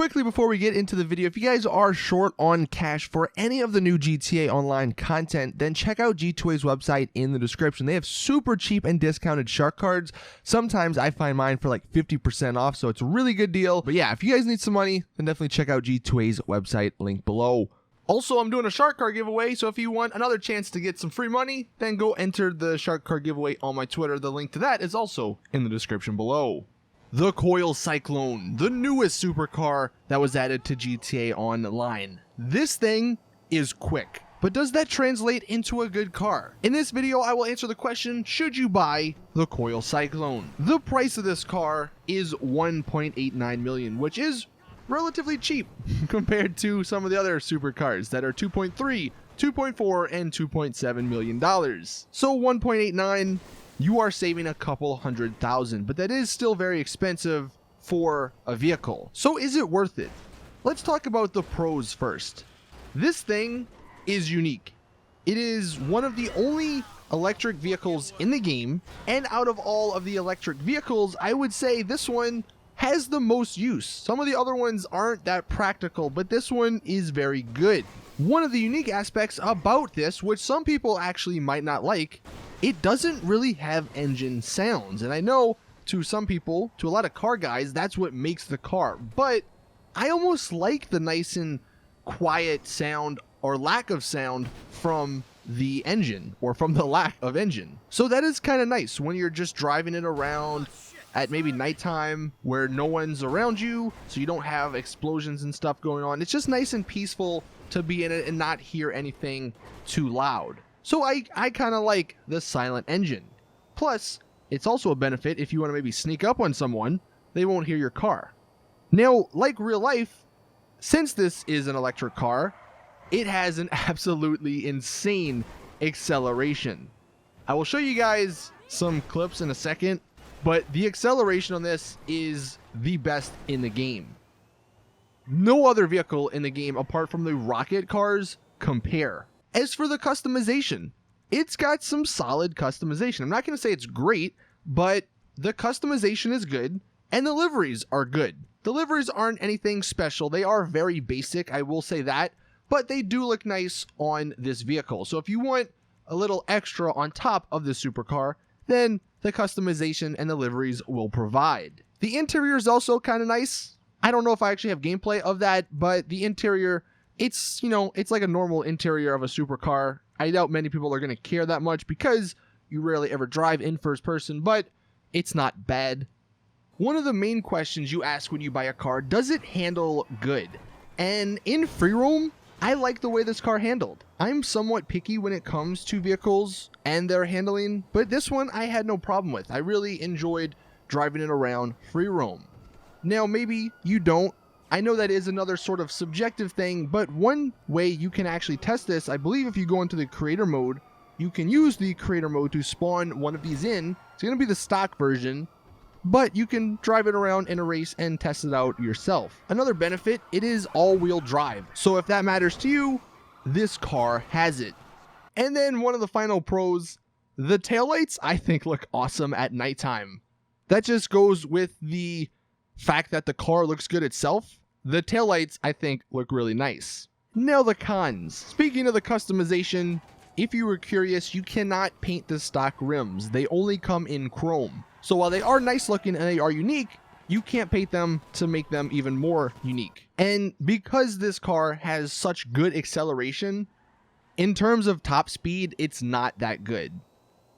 quickly before we get into the video, if you guys are short on cash for any of the new GTA Online content, then check out G2A's website in the description. They have super cheap and discounted shark cards. Sometimes I find mine for like 50% off, so it's a really good deal. But yeah, if you guys need some money, then definitely check out G2A's website, link below. Also, I'm doing a shark card giveaway, so if you want another chance to get some free money, then go enter the shark card giveaway on my Twitter. The link to that is also in the description below. The COIL CYCLONE, the newest supercar that was added to GTA Online. This thing is quick, but does that translate into a good car? In this video, I will answer the question, should you buy the COIL CYCLONE? The price of this car is $1.89 million, which is relatively cheap compared to some of the other supercars that are $2.3, $2.4, and $2.7 million. So 1.89, you are saving a couple $100,000, but that is still very expensive for a vehicle. So is it worth it? Let's talk about the pros first. This thing is unique. It is one of the only electric vehicles in the game, and out of all of the electric vehicles, I would say this one has the most use. Some of the other ones aren't that practical, but this one is very good. One of the unique aspects about this, which some people actually might not like, it doesn't really have engine sounds. And I know to some people, to a lot of car guys, that's what makes the car. But I almost like the nice and quiet sound or lack of sound from the engine, or from the lack of engine. So that is kind of nice when you're just driving it around at maybe nighttime where no one's around you, so you don't have explosions and stuff going on. It's just nice and peaceful to be in it and not hear anything too loud. So I kind of like the silent engine. Plus, it's also a benefit if you want to maybe sneak up on someone, they won't hear your car. Now, like real life, since this is an electric car, it has an absolutely insane acceleration. I will show you guys some clips in a second, but the acceleration on this is the best in the game. No other vehicle in the game apart from the rocket cars compare. As for the customization, it's got some solid customization. I'm not going to say it's great, but the customization is good and the liveries are good. The liveries aren't anything special. They are very basic, I will say that, but they do look nice on this vehicle. So if you want a little extra on top of this supercar, then the customization and the liveries will provide. The interior is also kind of nice. I don't know if I actually have gameplay of that, but the interior, it's, you know, it's like a normal interior of a supercar. I doubt many people are going to care that much because you rarely ever drive in first person, but it's not bad. One of the main questions you ask when you buy a car, does it handle good? And in free roam, I like the way this car handled. I'm somewhat picky when it comes to vehicles and their handling, but this one I had no problem with. I really enjoyed driving it around free roam. Now, maybe you don't. I know that is another sort of subjective thing, but one way you can actually test this, I believe if you go into the creator mode, you can use the creator mode to spawn one of these in. It's going to be the stock version, but you can drive it around in a race and test it out yourself. Another benefit, it is all-wheel drive. So if that matters to you, this car has it. And then one of the final pros, the taillights I think look awesome at nighttime. That just goes with the fact that the car looks good itself. The taillights I think look really nice. Now the cons. Speaking of the customization, if you were curious, you cannot paint the stock rims. They only come in chrome. So while they are nice looking and they are unique, you can't paint them to make them even more unique. And because this car has such good acceleration, in terms of top speed, it's not that good.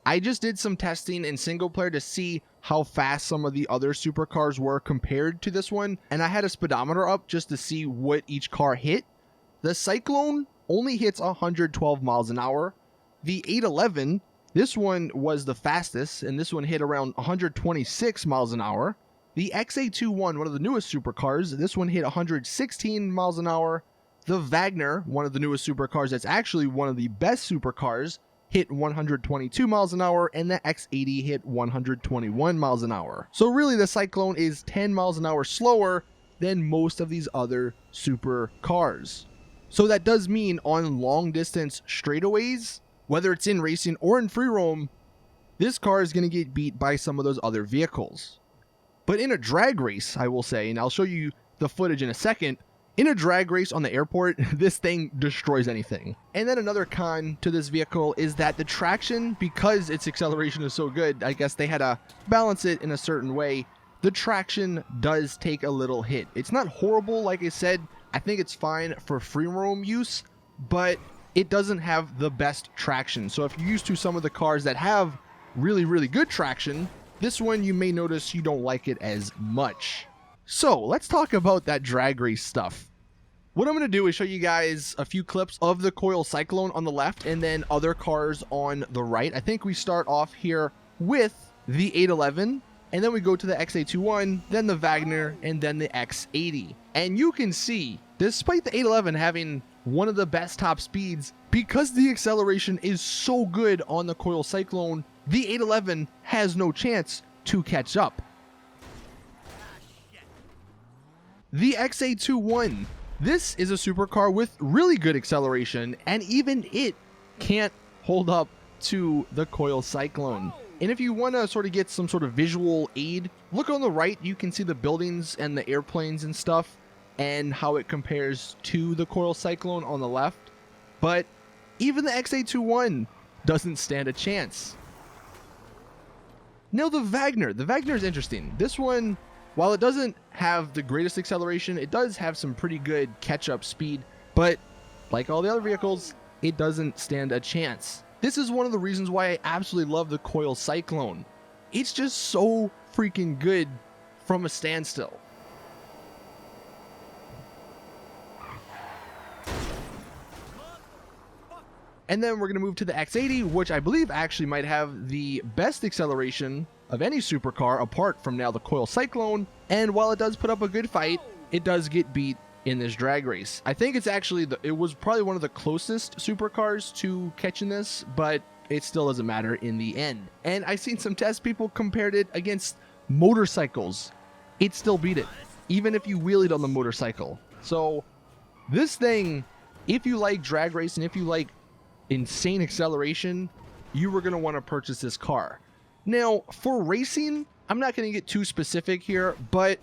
I just did some testing in single player to see how fast some of the other supercars were compared to this one, and I had a speedometer up just to see what each car hit. The Cyclone only hits 112 miles an hour. The 811, this one was the fastest, and this one hit around 126 miles an hour. The XA21, one of the newest supercars, this one hit 116 miles an hour. The Wagner, one of the newest supercars that's actually one of the best supercars, hit 122 miles an hour, and the X80 hit 121 miles an hour. So really the Cyclone is 10 miles an hour slower than most of these other supercars. So that does mean on long distance straightaways, whether it's in racing or in free roam, this car is going to get beat by some of those other vehicles. But in a drag race, I will say, and I'll show you the footage in a second, in a drag race on the airport, this thing destroys anything. And then another con to this vehicle is that the traction, because its acceleration is so good, I guess they had to balance it in a certain way. The traction does take a little hit. It's not horrible, like I said. I think it's fine for free roam use, but it doesn't have the best traction. So if you're used to some of the cars that have really, really good traction, this one you may notice you don't like it as much. So let's talk about that drag race stuff. What I'm going to do is show you guys a few clips of the COIL CYCLONE on the left and then other cars on the right. I think we start off here with the 811, and then we go to the XA21, then the Wagner, and then the X80. And you can see, despite the 811 having one of the best top speeds, because the acceleration is so good on the COIL CYCLONE, the 811 has no chance to catch up. The XA21. This is a supercar with really good acceleration, and even it can't hold up to the COIL CYCLONE. And if you want to sort of get some sort of visual aid, look on the right, you can see the buildings and the airplanes and stuff, and how it compares to the COIL CYCLONE on the left. But even the XA21 doesn't stand a chance. Now the Wagner is interesting. This one, while it doesn't have the greatest acceleration, it does have some pretty good catch-up speed, but like all the other vehicles, it doesn't stand a chance. This is one of the reasons why I absolutely love the COIL CYCLONE. It's just so freaking good from a standstill. And then we're going to move to the X80, which I believe actually might have the best acceleration of any supercar apart from now the COIL CYCLONE. And while it does put up a good fight, it does get beat in this drag race. I think it's actually, it was probably one of the closest supercars to catching this, but it still doesn't matter in the end. And I've seen some test people compared it against motorcycles. It still beat it, even if you wheelied on the motorcycle. So this thing, if you like drag racing, if you like insane acceleration, you were going to want to purchase this car. Now, for racing, I'm not going to get too specific here, but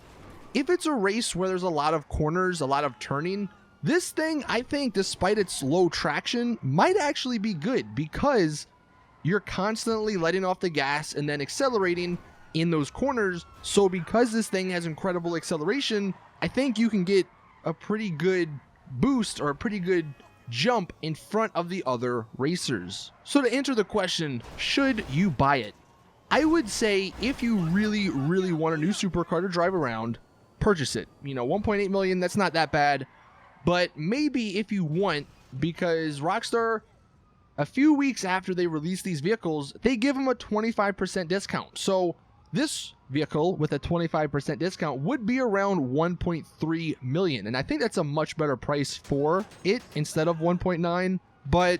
if it's a race where there's a lot of corners, a lot of turning, this thing, I think, despite its low traction, might actually be good because you're constantly letting off the gas and then accelerating in those corners. So because this thing has incredible acceleration, I think you can get a pretty good boost or a pretty good jump in front of the other racers. So to answer the question, should you buy it? I would say if you really, really want a new supercar to drive around, purchase it. You know, 1.8 million, that's not that bad. But maybe if you want, because Rockstar, a few weeks after they release these vehicles, they give them a 25% discount. So this vehicle with a 25% discount would be around 1.3 million. And I think that's a much better price for it instead of 1.9. But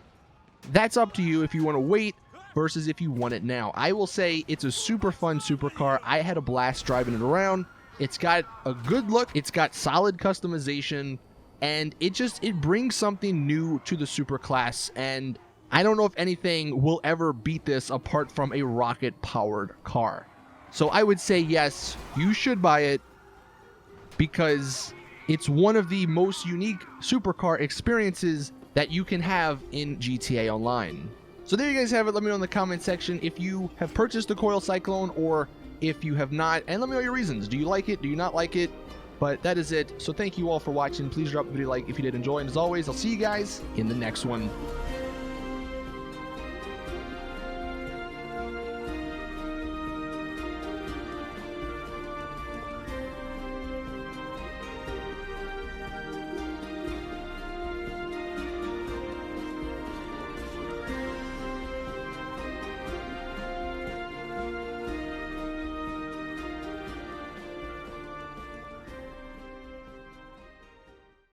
that's up to you if you want to wait versus if you want it now. I will say it's a super fun supercar. I had a blast driving it around. It's got a good look. It's got solid customization. And it brings something new to the superclass. And I don't know if anything will ever beat this apart from a rocket-powered car. So I would say yes, you should buy it because it's one of the most unique supercar experiences that you can have in GTA Online. So there you guys have it. Let me know in the comment section if you have purchased the COIL CYCLONE or if you have not, and let me know your reasons. Do you like it? Do you not like it? But that is it. So thank you all for watching. Please drop a video like if you did enjoy, and as always, I'll see you guys in the next one.